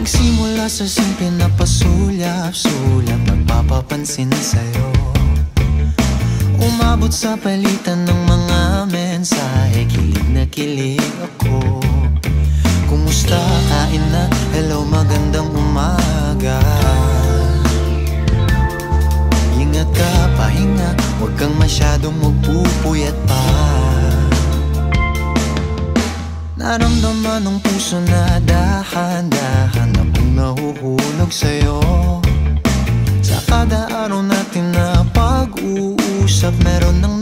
Nagsimula sa simple na pasulyap-sulyap, nagpapapansin sa'yo. Umabot sa palitan ng mga mensahe, kilig na kilig ako. Kumusta, kain na, hello, magandang umaga. Ingat ka, pahinga, huwag kang masyadong magpupuyat pa. Naramdaman ng puso na dahan-dahan na pong nahuhulog sa'yo. Sa kada araw natin na pag-uusap, meron nang